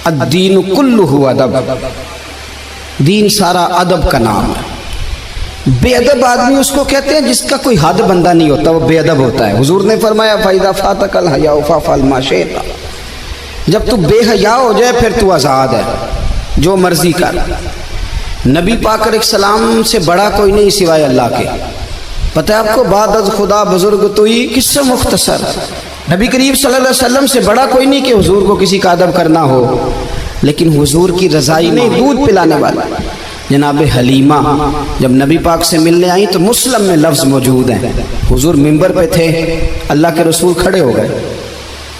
الدین کلہ ادب، دین سارا ادب کا نام ہے۔ بے ادب آدمی اس کو کہتے ہیں جس کا کوئی حد بندہ نہیں ہوتا، وہ بے ادب ہوتا ہے۔ حضور نے فرمایا فَإِذَا فَاتَكَ الْحَيَاءُ فَافْعَلْ مَا شِئْتَ، جب تو بے حیا ہو جائے پھر تو آزاد ہے، جو مرضی کر۔ نبی پاک علیہ السلام سے بڑا کوئی نہیں سوائے اللہ کے۔ پتہ ہے آپ کو، بعد از خدا بزرگ توئی کس سے مختصر، نبی کریم صلی اللہ علیہ وسلم سے بڑا کوئی نہیں کہ حضور کو کسی کا ادب کرنا ہو، لیکن حضور کی رضائی نہیں، دودھ پلانے والا جناب حلیمہ جب نبی پاک سے ملنے آئیں تو مسلم میں لفظ موجود ہیں، حضور ممبر پہ تھے، اللہ کے رسول کھڑے ہو گئے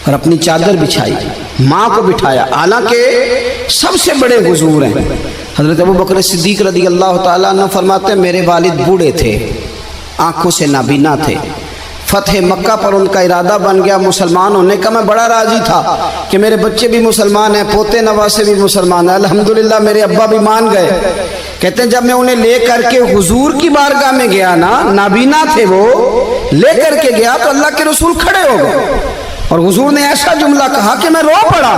اور اپنی چادر بچھائی، ماں کو بٹھایا، حالانکہ سب سے بڑے حضور ہیں۔ حضرت ابو بکر صدیق رضی اللہ تعالیٰ عنہ فرماتے ہیں میرے والد بوڑھے تھے، آنکھوں سے نابینا تھے، فتح مکہ پر ان کا ارادہ بن گیا مسلمان ہونے کا، میں بڑا راضی تھا کہ میرے بچے بھی مسلمان ہیں، پوتے نواسے بھی مسلمان ہیں، الحمدللہ میرے ابا بھی مان گئے۔ کہتے ہیں جب میں انہیں لے کر کے حضور کی بارگاہ میں گیا نا، نابینا تھے وہ، لے کر کے گیا تو اللہ کے رسول کھڑے ہو گئے اور حضور نے ایسا جملہ کہا کہ میں رو پڑا۔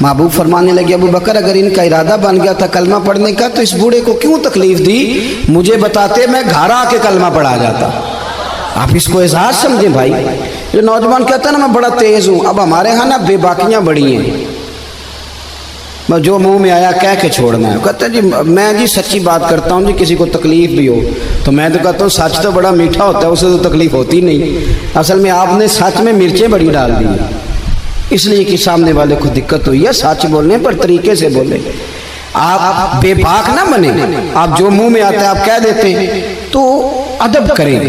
محبوب فرمانے لگے ابو بکر اگر ان کا ارادہ بن گیا تھا کلمہ پڑھنے کا تو اس بوڑھے کو کیوں تکلیف دی، مجھے بتاتے میں گھر آ کے کلمہ پڑھا جاتا۔ آپ اس کو اعزاز سمجھیں بھائی۔ جو نوجوان کہتا ہے نا میں بڑا تیز ہوں، اب ہمارے ہاں نا بے باکیاں بڑی ہیں، جو منہ میں آیا کہہ کے چھوڑنا ہے۔ کہتا ہے جی میں جی سچی بات کرتا ہوں جی، کسی کو تکلیف بھی ہو تو میں تو کہتا ہوں سچ تو بڑا میٹھا ہوتا ہے، اسے تو تکلیف ہوتی نہیں۔ اصل میں آپ نے سچ میں مرچیں بڑی ڈال دی، اس لیے کہ سامنے والے کو دقت ہوئی ہے۔ سچ بولنے پر طریقے سے بولے، آپ بے باک نہ بنے، آپ جو منہ میں آتا ہے آپ کہہ دیتے ہیں، تو ادب کریں۔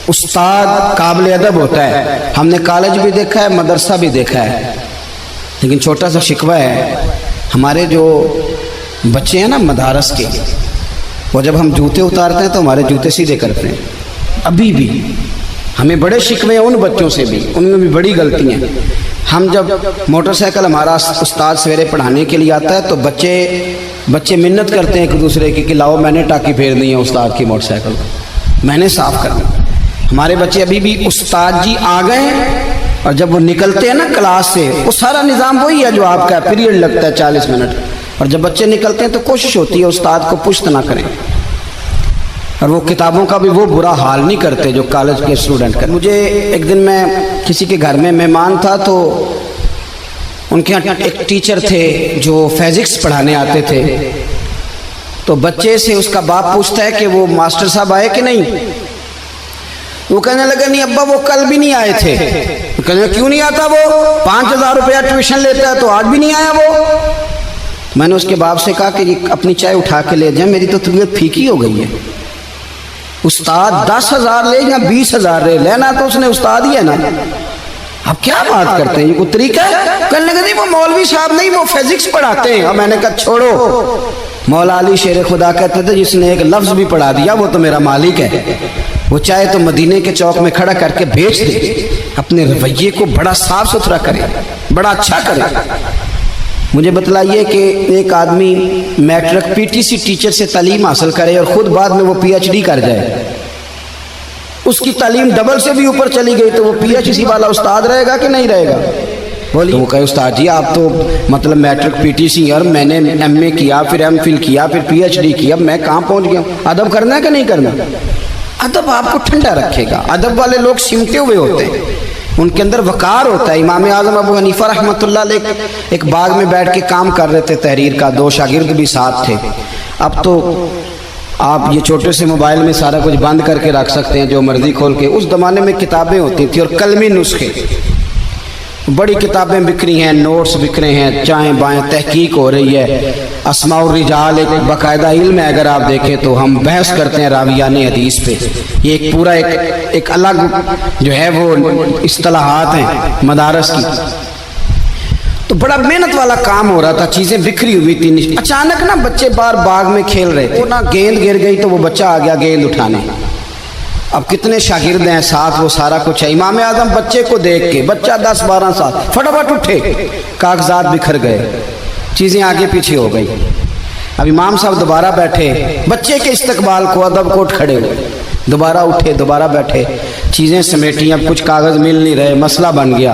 استاد قابل ادب ہوتا ہے، ہم نے کالج بھی دیکھا ہے، مدرسہ بھی دیکھا ہے، لیکن چھوٹا سا شکوہ ہے، ہمارے جو بچے ہیں نا مدارس کے، وہ جب ہم جوتے اتارتے ہیں تو ہمارے جوتے سیدھے کرتے ہیں۔ ابھی بھی ہمیں بڑے شکوے ہیں ان بچوں سے بھی، ان میں بھی بڑی غلطی ہیں۔ ہم جب موٹر سائیکل ہمارا استاد سویرے پڑھانے کے لیے آتا ہے تو بچے منت کرتے ہیں ایک دوسرے کی کہ لاؤ میں نے ٹاکی پھیرنی ہے استاد کی موٹر سائیکل کو، میں نے صاف کرنا۔ ہمارے بچے ابھی بھی استاد جی آ گئے ہیں، اور جب وہ نکلتے ہیں نا کلاس سے وہ سارا نظام وہی ہے جو آپ کا پیریڈ لگتا ہے 40 منٹ، اور جب بچے نکلتے ہیں تو کوشش ہوتی ہے استاد کو پشت نہ کریں، اور وہ کتابوں کا بھی وہ برا حال نہیں کرتے جو کالج کے اسٹوڈنٹ کرتے۔ مجھے ایک دن میں کسی کے گھر میں مہمان تھا تو ان کے یہاں ایک ٹیچر تھے جو فزکس پڑھانے آتے تھے، تو بچے سے اس کا باپ پوچھتا ہے کہ وہ ماسٹر صاحب آئے کہ نہیں؟ وہ کہنے لگا نہیں ابا وہ کل بھی نہیں آئے تھے۔ کہنے لگا کیوں نہیں آتا، وہ 5000 روپیہ ٹیوشن لیتا ہے تو آج بھی نہیں آیا وہ۔ میں نے اس کے باپ سے کہا کہ اپنی چائے اٹھا کے لے جائیں، میری تو طبیعت پھیکی ہو گئی ہے۔ استاد 10,000 لے یا 20,000 لے، لینا تو اس نے استاد ہی ہے نا، آپ کیا بات کرتے ہیں، یہ کوئی طریقہ ہے؟ کہنے لگا نہیں وہ مولوی صاحب نہیں، وہ فزکس پڑھاتے ہیں۔ اور میں نے کہا چھوڑو، مولا علی شیر خدا کہتے تھے جس نے ایک لفظ بھی پڑھا دیا وہ تو میرا مالک ہے، وہ چاہے تو مدینے کے چوک میں کھڑا کر کے بیچ دے، اپنے رویے کو بڑا صاف ستھرا کرے، بڑا اچھا کرے۔ مجھے بتلائیے کہ ایک آدمی میٹرک PTC ٹیچر سے تعلیم حاصل کرے اور خود بعد میں وہ PhD کر جائے، اس کی تعلیم ڈبل سے بھی اوپر چلی گئی تو وہ PhD والا استاد رہے گا کہ نہیں رہے گا؟ بولیے۔ وہ کہے استاد جی آپ تو مطلب میٹرک PTC اور میں نے MA کیا، پھر MPhil کیا، پھر PhD کیا، میں کہاں پہنچ گیا؟ ادب کرنا ہے کہ نہیں کرنا؟ ادب آپ کو ٹھنڈا رکھے گا۔ ادب والے لوگ سمٹے ہوئے ہوتے ہیں، ان کے اندر وقار ہوتا ہے۔ امام اعظم ابو حنیفہ رحمۃ اللہ علیہ ایک باغ میں بیٹھ کے کام کر رہے تھے تحریر کا، 2 شاگرد بھی ساتھ تھے۔ اب تو آپ یہ چھوٹے سے موبائل میں سارا کچھ بند کر کے رکھ سکتے ہیں، جو مرضی کھول کے۔ اس زمانے میں کتابیں ہوتی تھیں اور قلمی نسخے، بڑی کتابیں بک رہی ہیں، نوٹس بک رہے ہیں، چائیں بائیں تحقیق ہو رہی ہے۔ اسماء الرجال ایک باقاعدہ علم ہے، اگر آپ دیکھیں تو ہم بحث کرتے ہیں راویان حدیث پہ، یہ ایک پورا ایک الگ جو ہے وہ اصطلاحات ہیں مدارس کی۔ تو بڑا محنت والا کام ہو رہا تھا، چیزیں بکھری ہوئی تھی۔ اچانک نا بچے باہر باغ میں کھیل رہے تھے، نا گیند گر گئی تو وہ بچہ آ گیا گیند اٹھانے۔ اب کتنے شاگرد ہیں ساتھ، وہ سارا کچھ ہے۔ امام اعظم بچے کو دیکھ کے، بچہ 10-12 سال، فٹافٹ اٹھے، کاغذات بکھر گئے، چیزیں آگے پیچھے ہو گئی۔ اب امام صاحب دوبارہ بیٹھے، بچے کے استقبال کو ادب کوٹ کھڑے ہوئے، دوبارہ اٹھے، دوبارہ بیٹھے، چیزیں سمیٹی، اب کچھ کاغذ مل نہیں رہے، مسئلہ بن گیا۔